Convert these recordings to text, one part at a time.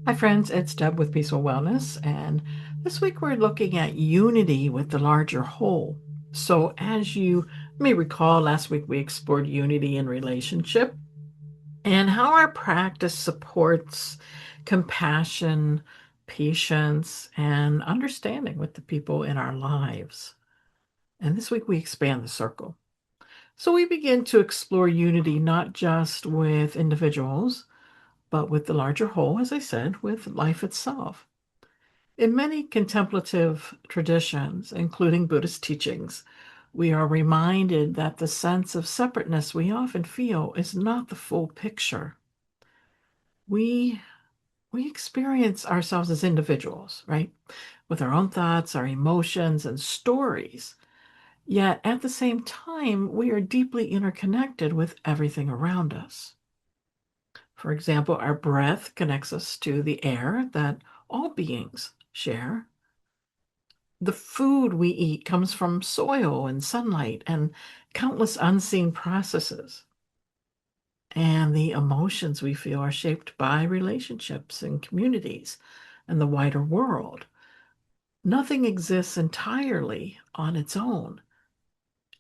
Hi, friends. It's Deb with Peaceful Wellness, and this week we're looking at unity with the larger whole. So, as you may recall, last week we explored unity in relationship and how our practice supports compassion, patience, and understanding with the people in our lives. And this week we expand the circle. So, we begin to explore unity not just with individuals but with the larger whole, as I said, with life itself. In many contemplative traditions, including Buddhist teachings, we are reminded that the sense of separateness we often feel is not the full picture. We we experience ourselves as individuals, right? With our own thoughts, our emotions, and stories. Yet at the same time, we are deeply interconnected with everything around us. For example, our breath connects us to the air that all beings share. The food we eat comes from soil and sunlight and countless unseen processes. And the emotions we feel are shaped by relationships and communities and the wider world. Nothing exists entirely on its own.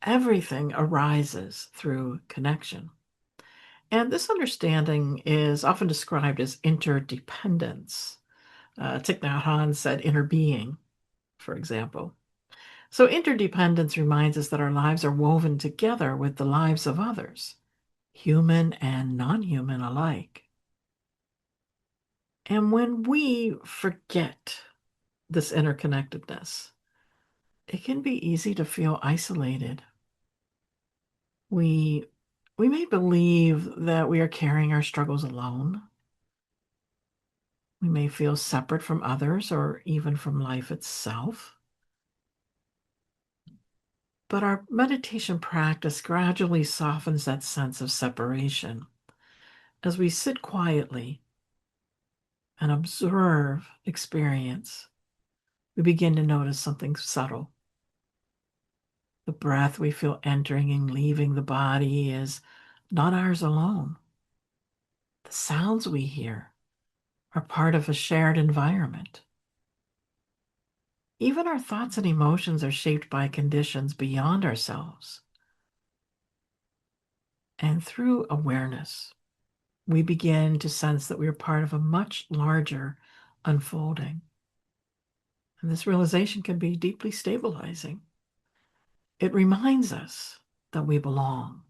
Everything arises through connection. And this understanding is often described as interdependence. Thich Nhat Hanh said inner being, for example. So interdependence reminds us that our lives are woven together with the lives of others, human and non-human alike. And when we forget this interconnectedness, it can be easy to feel isolated. We we may believe that we are carrying our struggles alone. We may feel separate from others or even from life itself. But our meditation practice gradually softens that sense of separation. As we sit quietly and observe experience, we begin to notice something subtle. The breath we feel entering and leaving the body is not ours alone. The sounds we hear are part of a shared environment. Even our thoughts and emotions are shaped by conditions beyond ourselves. And through awareness, we begin to sense that we are part of a much larger unfolding. And this realization can be deeply stabilizing. It reminds us that we belong.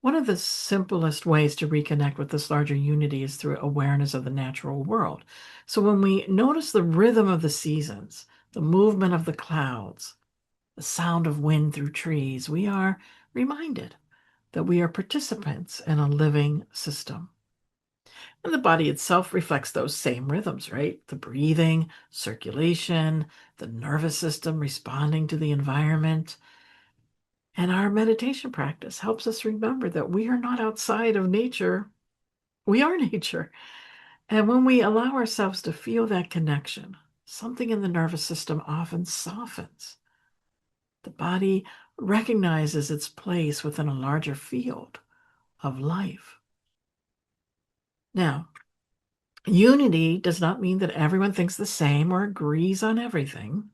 One of the simplest ways to reconnect with this larger unity is through awareness of the natural world. So when we notice the rhythm of the seasons, the movement of the clouds, the sound of wind through trees, we are reminded that we are participants in a living system. And the body itself reflects those same rhythms, right? The breathing, circulation, the nervous system responding to the environment. And our meditation practice helps us remember that we are not outside of nature. We are nature. And when we allow ourselves to feel that connection, something in the nervous system often softens. The body recognizes its place within a larger field of life. Now, unity does not mean that everyone thinks the same or agrees on everything,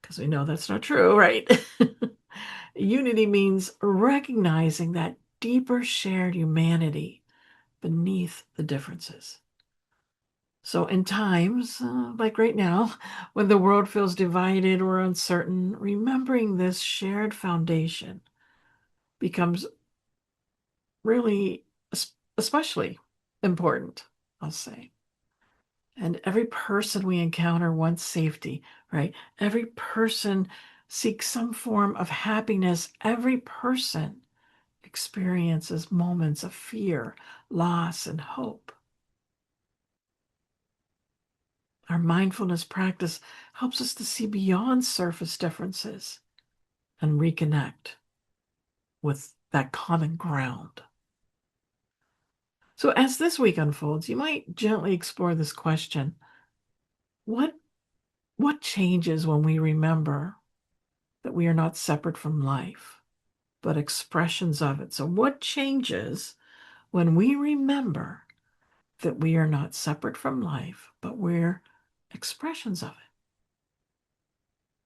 because we know that's not true, right? Unity means recognizing that deeper shared humanity beneath the differences. So, in times like right now, when the world feels divided or uncertain, remembering this shared foundation becomes really especially important, I'll say. And every person we encounter wants safety, right? Every person seeks some form of happiness. Every person experiences moments of fear, loss, and hope. Our mindfulness practice helps us to see beyond surface differences and reconnect with that common ground. So, as this week unfolds, you might gently explore this question. What, what changes when we remember that we are not separate from life? but expressions of it. So, what changes when we remember that we are not separate from life, but we're expressions of it?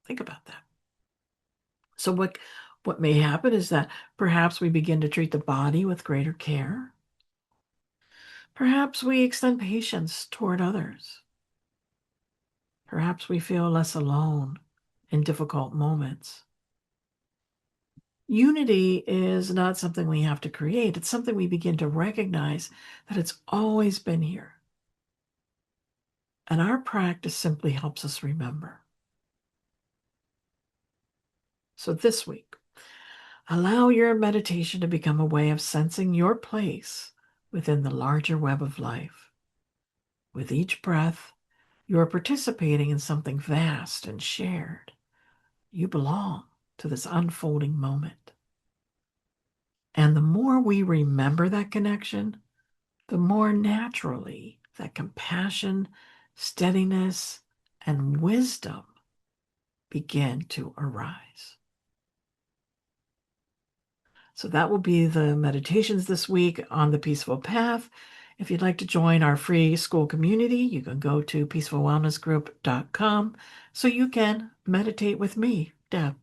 Think about that. So, what may happen is that perhaps we begin to treat the body with greater care. Perhaps we extend patience toward others. Perhaps we feel less alone in difficult moments. Unity is not something we have to create. It's something we begin to recognize that it's always been here. And our practice simply helps us remember. So this week, allow your meditation to become a way of sensing your place within the larger web of life. With each breath, you are participating in something vast and shared. You belong to this unfolding moment. And the more we remember that connection, the more naturally that compassion, steadiness, and wisdom begin to arise. So that will be the meditations this week on the Peaceful Path. If you'd like to join our free school community, you can go to peacefulwellnessgroup.com so you can meditate with me, Deb.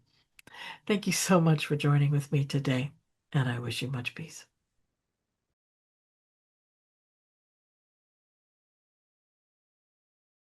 Thank you so much for joining with me today, and I wish you much peace.